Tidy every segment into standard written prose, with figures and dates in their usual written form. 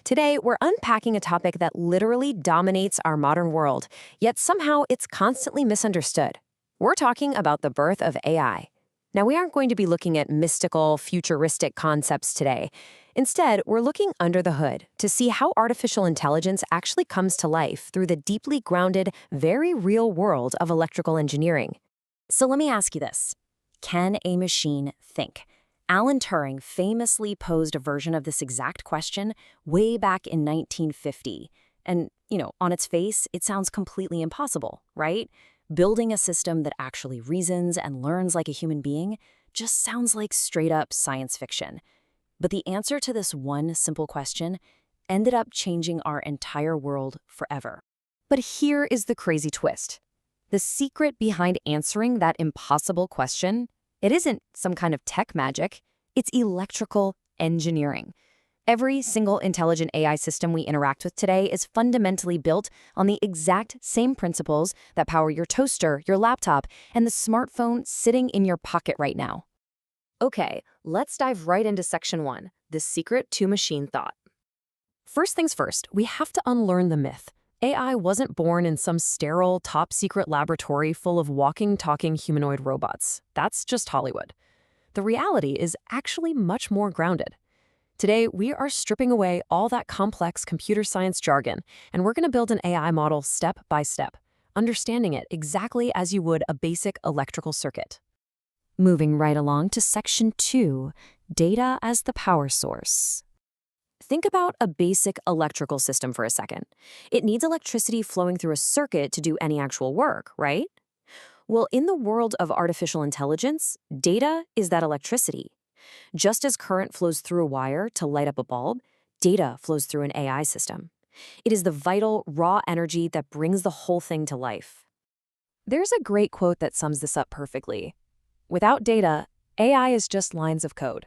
Today, we're unpacking a topic that literally dominates our modern world, yet somehow it's constantly misunderstood. We're talking about the birth of AI. Now, we aren't going to be looking at mystical, futuristic concepts today. Instead, we're looking under the hood to see how artificial intelligence actually comes to life through the deeply grounded, very real world of electrical engineering. So let me ask you this. Can a machine think? Alan Turing famously posed a version of this exact question way back in 1950. And, on its face, it sounds completely impossible, right? Building a system that actually reasons and learns like a human being just sounds like straight-up science fiction. But the answer to this one simple question ended up changing our entire world forever. But here is the crazy twist. The secret behind answering that impossible question, it isn't some kind of tech magic, it's electrical engineering. Every single intelligent AI system we interact with today is fundamentally built on the exact same principles that power your toaster, your laptop, and the smartphone sitting in your pocket right now. Okay, let's dive right into Section 1, the secret to machine thought. First things first, we have to unlearn the myth. AI wasn't born in some sterile, top-secret laboratory full of walking, talking humanoid robots. That's just Hollywood. The reality is actually much more grounded. Today, we are stripping away all that complex computer science jargon, and we're going to build an AI model step by step, understanding it exactly as you would a basic electrical circuit. Moving right along to Section 2, data as the power source. Think about a basic electrical system for a second. It needs electricity flowing through a circuit to do any actual work, right? Well, in the world of artificial intelligence, data is that electricity. Just as current flows through a wire to light up a bulb, data flows through an AI system. It is the vital, raw energy that brings the whole thing to life. There's a great quote that sums this up perfectly. Without data, AI is just lines of code.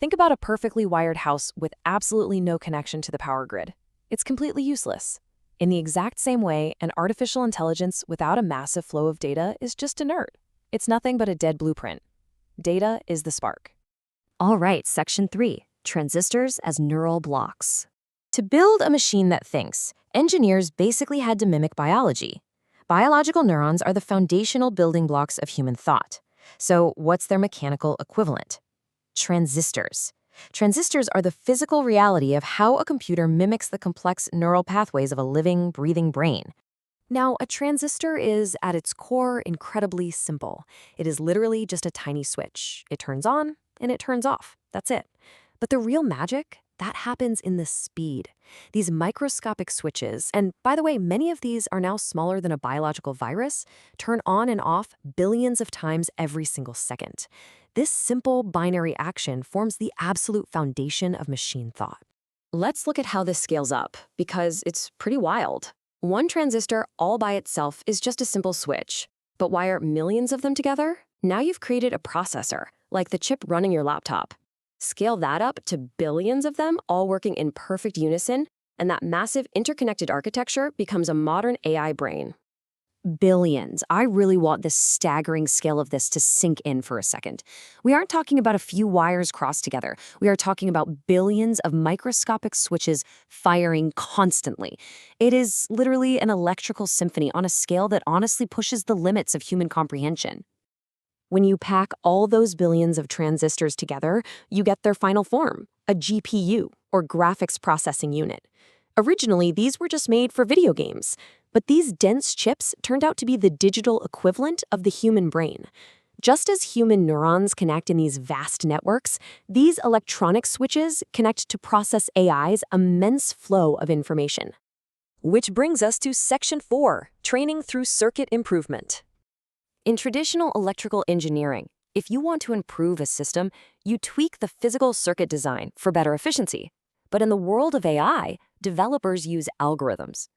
Think about a perfectly wired house with absolutely no connection to the power grid. It's completely useless. In the exact same way, an artificial intelligence without a massive flow of data is just inert. It's nothing but a dead blueprint. Data is the spark. All right, Section 3, transistors as neural blocks. To build a machine that thinks, engineers basically had to mimic biology. Biological neurons are the foundational building blocks of human thought. So what's their mechanical equivalent? Transistors. Transistors are the physical reality of how a computer mimics the complex neural pathways of a living, breathing brain. Now, a transistor is, at its core, incredibly simple. It is literally just a tiny switch. It turns on and it turns off. That's it. But the real magic, that happens in the speed. These microscopic switches, and by the way, many of these are now smaller than a biological virus, turn on and off billions of times every single second. This simple binary action forms the absolute foundation of machine thought. Let's look at how this scales up, because it's pretty wild. One transistor all by itself is just a simple switch, but wire millions of them together? Now you've created a processor, like the chip running your laptop. Scale that up to billions of them all working in perfect unison, and that massive interconnected architecture becomes a modern AI brain. Billions. I really want the staggering scale of this to sink in for a second. We aren't talking about a few wires crossed together. We are talking about billions of microscopic switches firing constantly. It is literally an electrical symphony on a scale that honestly pushes the limits of human comprehension. When you pack all those billions of transistors together, you get their final form, a GPU, or graphics processing unit. Originally, these were just made for video games, but these dense chips turned out to be the digital equivalent of the human brain. Just as human neurons connect in these vast networks, these electronic switches connect to process AI's immense flow of information. Which brings us to Section 4, training through circuit improvement. In traditional electrical engineering, if you want to improve a system, you tweak the physical circuit design for better efficiency. But in the world of AI, developers use algorithms.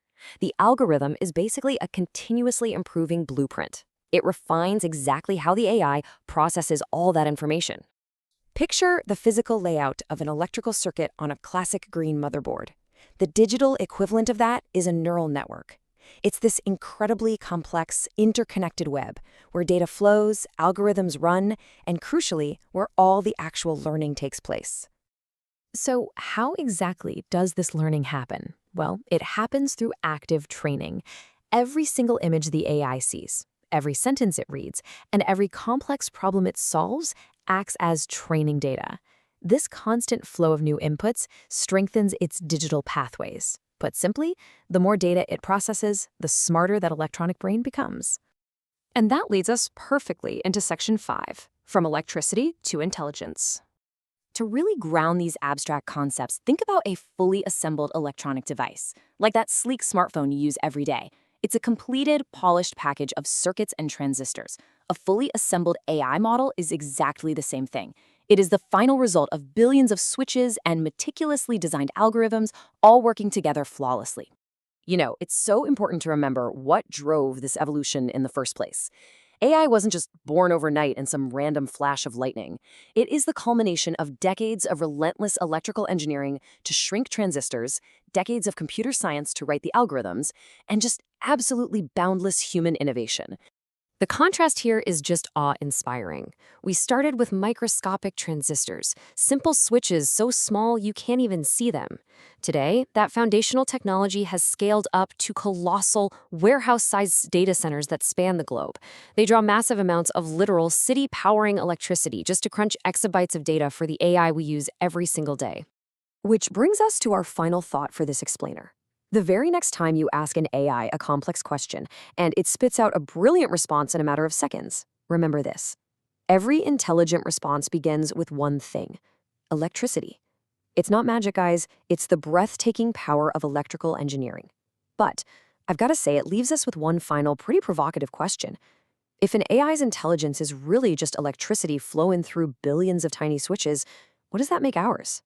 The algorithm is basically a continuously improving blueprint. It refines exactly how the AI processes all that information. Picture the physical layout of an electrical circuit on a classic green motherboard. The digital equivalent of that is a neural network. It's this incredibly complex, interconnected web where data flows, algorithms run, and crucially, where all the actual learning takes place. So, how exactly does this learning happen? Well, it happens through active training. Every single image the AI sees, every sentence it reads, and every complex problem it solves acts as training data. This constant flow of new inputs strengthens its digital pathways. Put simply, the more data it processes, the smarter that electronic brain becomes. And that leads us perfectly into Section 5, from electricity to intelligence. To really ground these abstract concepts, think about a fully assembled electronic device, like that sleek smartphone you use every day. It's a completed, polished package of circuits and transistors. A fully assembled AI model is exactly the same thing. It is the final result of billions of switches and meticulously designed algorithms all working together flawlessly. It's so important to remember what drove this evolution in the first place. AI wasn't just born overnight in some random flash of lightning. It is the culmination of decades of relentless electrical engineering to shrink transistors, decades of computer science to write the algorithms, and just absolutely boundless human innovation. The contrast here is just awe-inspiring. We started with microscopic transistors, simple switches so small you can't even see them. Today, that foundational technology has scaled up to colossal, warehouse-sized data centers that span the globe. They draw massive amounts of literal city-powering electricity just to crunch exabytes of data for the AI we use every single day. Which brings us to our final thought for this explainer. The very next time you ask an AI a complex question, and it spits out a brilliant response in a matter of seconds, remember this. Every intelligent response begins with one thing: electricity. It's not magic, guys. It's the breathtaking power of electrical engineering. But I've got to say, it leaves us with one final, pretty provocative question. If an AI's intelligence is really just electricity flowing through billions of tiny switches, what does that make ours?